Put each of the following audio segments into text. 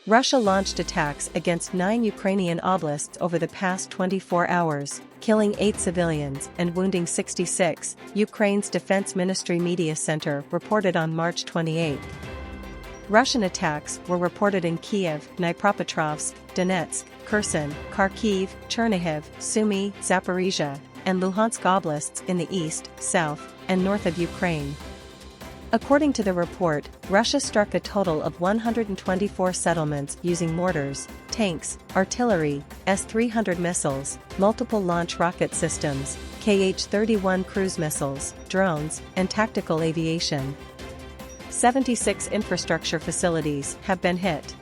Russia launched attacks against 9 Ukrainian oblasts over the past 24 hours, killing 8 civilians and wounding 66, Ukraine's Defense Ministry Media Center reported on March 28. Russian attacks were reported in Kyiv, Dnipropetrovsk, Donetsk, Kherson, Kharkiv, Chernihiv, Sumy, Zaporizhzhia, and Luhansk oblasts in the east, south, and north of Ukraine. According to the report, Russia struck a total of 124 settlements using mortars, tanks, artillery, S-300 missiles, multiple launch rocket systems, Kh-31 cruise missiles, drones, and tactical aviation. 76 infrastructure facilities have been hit.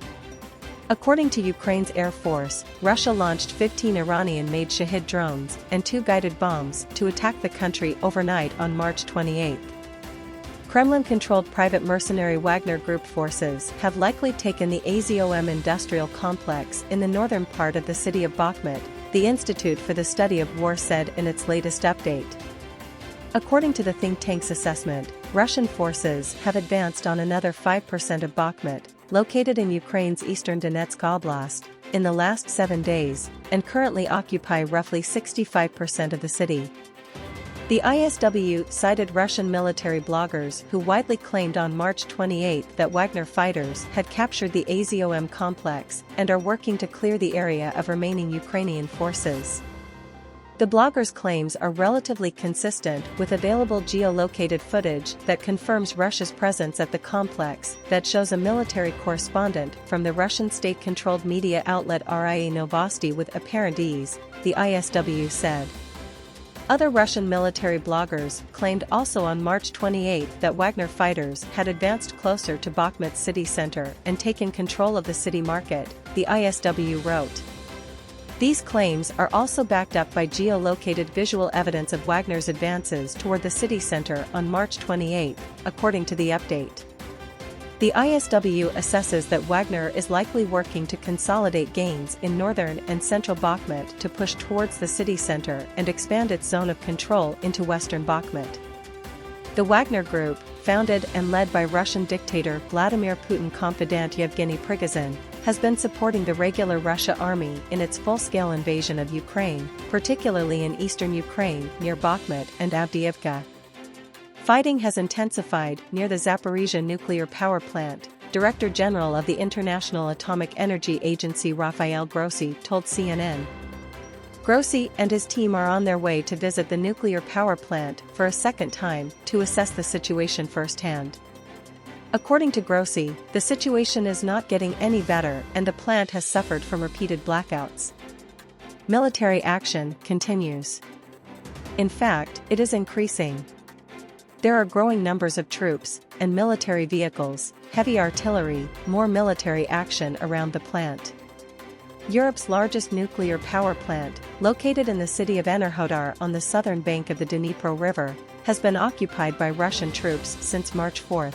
According to Ukraine's Air Force, Russia launched 15 Iranian-made Shahed drones and 2 guided bombs to attack the country overnight on March 28. Kremlin-controlled private mercenary Wagner group forces have likely taken the AZOM industrial complex in the northern part of the city of Bakhmut, the Institute for the Study of War said in its latest update. According to the think tank's assessment, Russian forces have advanced on another 5% of Bakhmut, located in Ukraine's eastern Donetsk oblast, in the last 7 days, and currently occupy roughly 65% of the city. The ISW cited Russian military bloggers who widely claimed on March 28 that Wagner fighters had captured the AZOM complex and are working to clear the area of remaining Ukrainian forces. The bloggers' claims are relatively consistent with available geolocated footage that confirms Russia's presence at the complex that shows a military correspondent from the Russian state-controlled media outlet RIA Novosti with apparent ease, the ISW said. Other Russian military bloggers claimed also on March 28 that Wagner fighters had advanced closer to Bakhmut's city center and taken control of the city market, the ISW wrote. These claims are also backed up by geolocated visual evidence of Wagner's advances toward the city center on March 28, according to the update. The ISW assesses that Wagner is likely working to consolidate gains in northern and central Bakhmut to push towards the city center and expand its zone of control into western Bakhmut. The Wagner Group, founded and led by Russian dictator Vladimir Putin confidant Yevgeny Prigozhin, has been supporting the regular Russia army in its full-scale invasion of Ukraine, particularly in eastern Ukraine near Bakhmut and Avdiivka. Fighting has intensified near the Zaporizhzhia nuclear power plant, Director General of the International Atomic Energy Agency Rafael Grossi told CNN. Grossi and his team are on their way to visit the nuclear power plant for a second time to assess the situation firsthand. According to Grossi, the situation is not getting any better and the plant has suffered from repeated blackouts. Military action continues. In fact, it is increasing. There are growing numbers of troops and military vehicles, heavy artillery, more military action around the plant. Europe's largest nuclear power plant, located in the city of Enerhodar on the southern bank of the Dnipro River, has been occupied by Russian troops since March 4.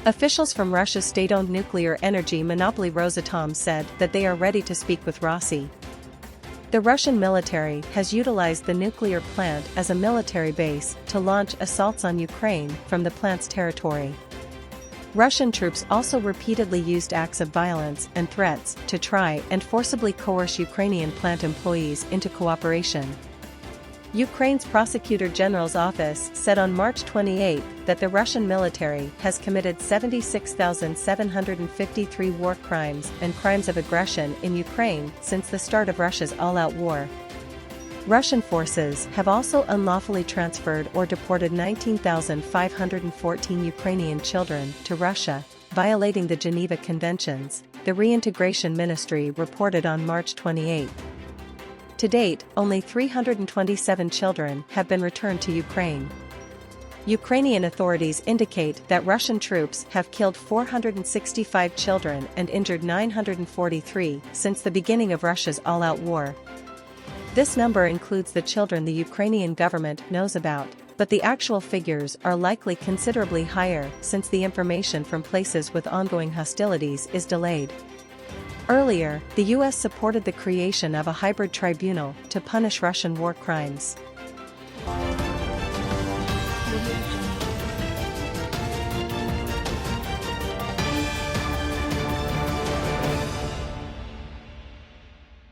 Officials from Russia's state-owned nuclear energy monopoly Rosatom said that they are ready to speak with Rossi. The Russian military has utilized the nuclear plant as a military base to launch assaults on Ukraine from the plant's territory. Russian troops also repeatedly used acts of violence and threats to try and forcibly coerce Ukrainian plant employees into cooperation. Ukraine's Prosecutor General's office said on March 28 that the Russian military has committed 76,753 war crimes and crimes of aggression in Ukraine since the start of Russia's all-out war. Russian forces have also unlawfully transferred or deported 19,514 Ukrainian children to Russia, violating the Geneva Conventions, the Reintegration Ministry reported on March 28. To date, only 327 children have been returned to Ukraine. Ukrainian authorities indicate that Russian troops have killed 465 children and injured 943 since the beginning of Russia's all-out war. This number includes the children the Ukrainian government knows about, but the actual figures are likely considerably higher since the information from places with ongoing hostilities is delayed. Earlier, the US supported the creation of a hybrid tribunal to punish Russian war crimes.